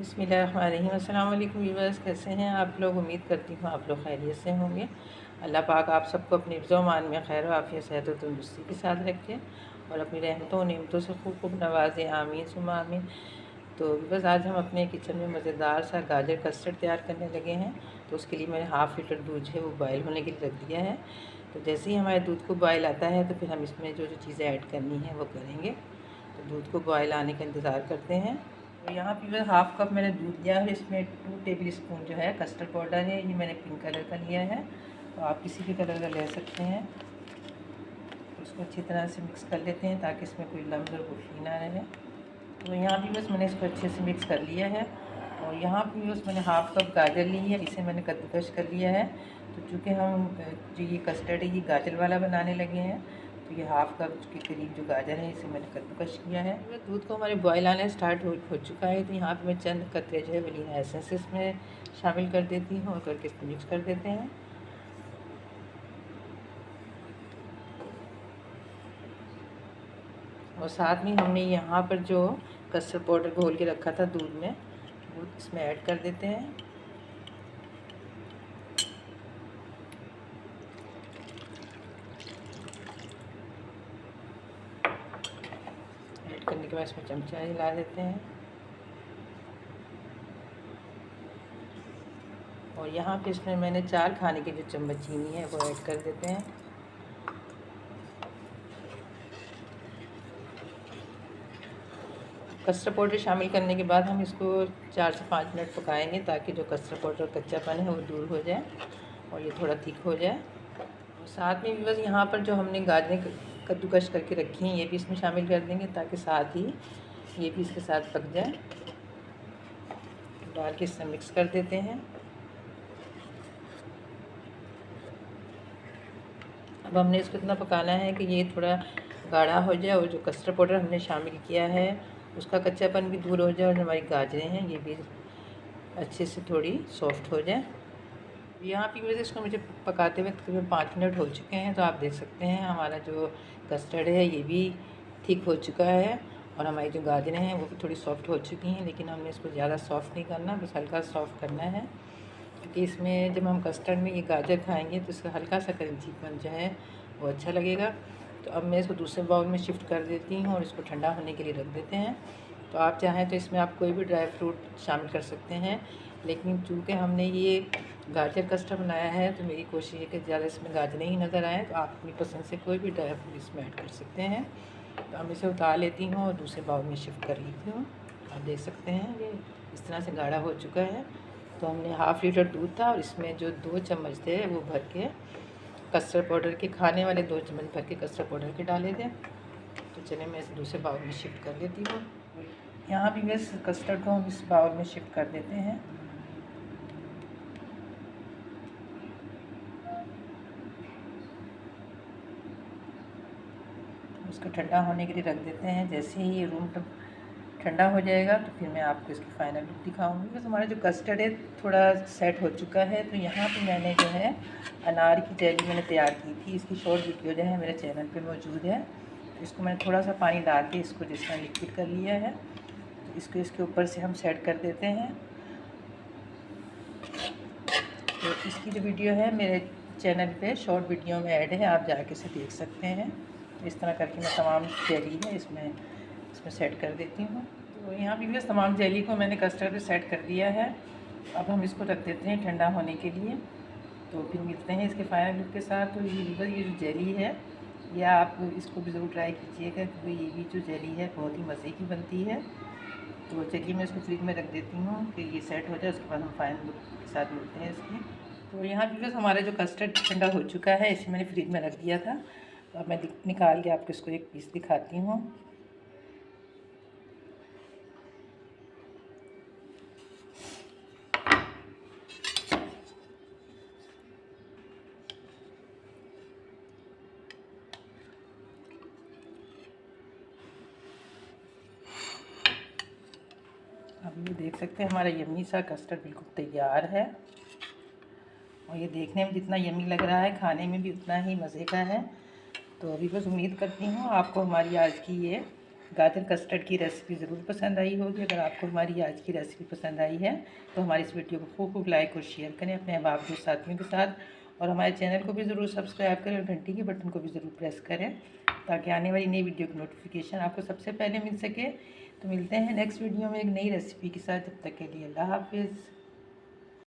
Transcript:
बिस्मिल्लाहिर्रहमानिर्रहीम। अस्सलाम वालेकुम व्यूअर्स, कैसे हैं आप लोग। उम्मीद करती हूँ आप लोग खैरियत से होंगे। अल्लाह पाक आप सबको अपनी मान में खैर आफियत सेहत और तंदुरुस्ती के साथ रखें और अपनी रहमतों और नेमतों से खूब खूब नवाजें। आमीन सुम्मा आमीन। तो बस आज हम अपने किचन में मज़ेदार सा गाजर कस्टर्ड तैयार करने लगे हैं। तो उसके लिए मैंने हाफ़ लीटर दूध है वो बॉयल होने के लिए रख दिया है। तो जैसे ही हमारे दूध को बॉयल आता है तो फिर हम इसमें जो जो चीज़ें ऐड करनी है वो करेंगे। तो दूध को बॉयल आने का इंतज़ार करते हैं। तो यहाँ पे बस हाफ़ कप मैंने दूध लिया है। इसमें 2 टेबल स्पून जो है कस्टर्ड पाउडर है। ये मैंने पिंक कलर का लिया है, तो आप किसी भी कलर का ले सकते हैं। तो इसको अच्छी तरह से मिक्स कर लेते हैं ताकि इसमें कोई लम्स और गुठली ना रहे। तो यहाँ भी बस मैंने इसको अच्छे से मिक्स कर लिया है। और यहाँ भी बस मैंने हाफ़ कप गाजर ली है, इसे मैंने कद्दूकश कर लिया है। तो चूँकि हम जो ये कस्टर्ड है ये गाजर वाला बनाने लगे हैं, तो ये हाफ़ कप के करीब जो गाजर है इसे मैंने कद्दूकश किया है। दूध को हमारे बॉयल आने स्टार्ट हो चुका है। तो यहाँ पे मैं चंद कतरे जो है वनीला एसेंस इसमें शामिल कर देती हूँ और करके इसको मिक्स कर देते हैं। और साथ में हमने यहाँ पर जो कस्टर्ड पाउडर घोल के रखा था दूध में, वो इसमें ऐड कर देते हैं। ऐड करने के बाद इसमें चमचा हिला देते हैं। और यहाँ पे इसमें मैंने 4 खाने के जो चम्मच चीनी है वो ऐड कर देते हैं। कस्टर्ड पाउडर शामिल करने के बाद हम इसको 4 से 5 मिनट पकाएंगे ताकि जो कस्टर्ड पाउडर कच्चापन है वो दूर हो जाए और ये थोड़ा थिक हो जाए। और साथ में भी बस यहाँ पर जो हमने गाजरें कद्दूकश करके रखी हैं ये भी इसमें शामिल कर देंगे ताकि साथ ही ये भी इसके साथ पक जाए। डाल के इससे मिक्स कर देते हैं। अब हमने इसको इतना पकाना है कि ये थोड़ा गाढ़ा हो जाए और जो कस्टर्ड पाउडर हमने शामिल किया है उसका कच्चापन भी दूर हो जाए और हमारी गाजरें हैं ये भी अच्छे से थोड़ी सॉफ्ट हो जाए। यहाँ पे वैसे इसको मुझे पकाते हुए तकरीबन 5 मिनट हो चुके हैं। तो आप देख सकते हैं हमारा जो कस्टर्ड है ये भी थिक हो चुका है और हमारी जो गाजरें हैं वो भी थोड़ी सॉफ्ट हो चुकी हैं। लेकिन हमने इसको ज़्यादा सॉफ्ट नहीं करना, बस हल्का सॉफ्ट करना है, क्योंकि इसमें जब हम कस्टर्ड में ये गाजर खाएंगे तो इसका हल्का सा क्रंचीपन जो है वो अच्छा लगेगा। तो अब मैं इसको दूसरे बाउल में शिफ्ट कर देती हूँ और इसको ठंडा होने के लिए रख देते हैं। तो आप चाहें तो इसमें आप कोई भी ड्राई फ्रूट शामिल कर सकते हैं, लेकिन चूँकि हमने ये गाजर कस्टर्ड बनाया है तो मेरी कोशिश है कि ज़्यादा इसमें गाजरें ही नज़र आएँ। तो आप अपनी पसंद से कोई भी ड्राई फ्रूट इसमें ऐड कर सकते हैं। तो अब इसे उतार लेती हूँ और दूसरे बाउल में शिफ्ट कर लेती हूँ। आप देख सकते हैं ये इस तरह से गाढ़ा हो चुका है। तो हमने हाफ़ लीटर दूध था और इसमें जो 2 चम्मच थे वो भर के कस्टर्ड पाउडर के, खाने वाले 2 चम्मच भर के कस्टर्ड पाउडर के डाले थे। तो चलिए मैं इसे दूसरे बाउल में शिफ्ट कर लेती हूँ। यहाँ भी बस कस्टर्ड को हम इस बाउल में शिफ्ट कर देते हैं। इसको ठंडा होने के लिए रख देते हैं। जैसे ही ये रूम ठंडा हो जाएगा तो फिर मैं आपको इसकी फ़ाइनल लुक दिखाऊंगी। बस हमारा जो कस्टर्ड है थोड़ा सेट हो चुका है। तो यहाँ पे मैंने जो है अनार की जेली मैंने तैयार की थी, इसकी शॉर्ट वीडियो जो है मेरे चैनल पे मौजूद है। तो इसको मैंने थोड़ा सा पानी डाल के इसको जिस तरह लिक्विड कर लिया है, तो इसको इसके ऊपर से हम सेट कर देते हैं। तो इसकी जो वीडियो है मेरे चैनल पे शॉर्ट वीडियो में ऐड है, आप जाके इसे देख सकते हैं। तो इस तरह करके मैं तमाम जेली है इसमें सेट कर देती हूँ। तो यहाँ भी बस तमाम जेली को मैंने कस्टर्ड पे सेट कर दिया है। अब हम इसको रख देते हैं ठंडा होने के लिए। तो फिर मिलते हैं इसके फाइनल लुक के साथ। तो ये जो जेली है या आप इसको भी ज़रूर ट्राई कीजिएगा, क्योंकि ये भी जो जेली है बहुत ही मज़े की बनती है। तो चलिए मैं इसको फ्रिज में रख देती हूँ कि ये सेट हो जाए, उसके बाद हम फाइनल लुक के साथ मिलते हैं इसकी। तो यहाँ भी बस हमारा जो कस्टर्ड ठंडा हो चुका है, इसे मैंने फ्रिज में रख दिया था। तो अब मैं निकाल के आपको इसको एक पीस दिखाती हूँ। अब ये देख सकते हैं हमारा यम्मी सा कस्टर्ड बिल्कुल तैयार है। और ये देखने में जितना यम्मी लग रहा है खाने में भी उतना ही मज़े का है। तो अभी बस उम्मीद करती हूँ आपको हमारी आज की ये गाजर कस्टर्ड की रेसिपी ज़रूर पसंद आई होगी। अगर आपको हमारी आज की रेसिपी पसंद आई है तो हमारी इस वीडियो को खूब लाइक और शेयर करें अपने अहबाब दोस्त साथियों के साथ, और हमारे चैनल को भी ज़रूर सब्सक्राइब करें और घंटी के बटन को भी ज़रूर प्रेस करें ताकि आने वाली नई वीडियो की नोटिफिकेशन आपको सबसे पहले मिल सके। तो मिलते हैं नेक्स्ट वीडियो में एक नई रेसिपी के साथ। जब तक के लिए अल्लाह हाफिज़।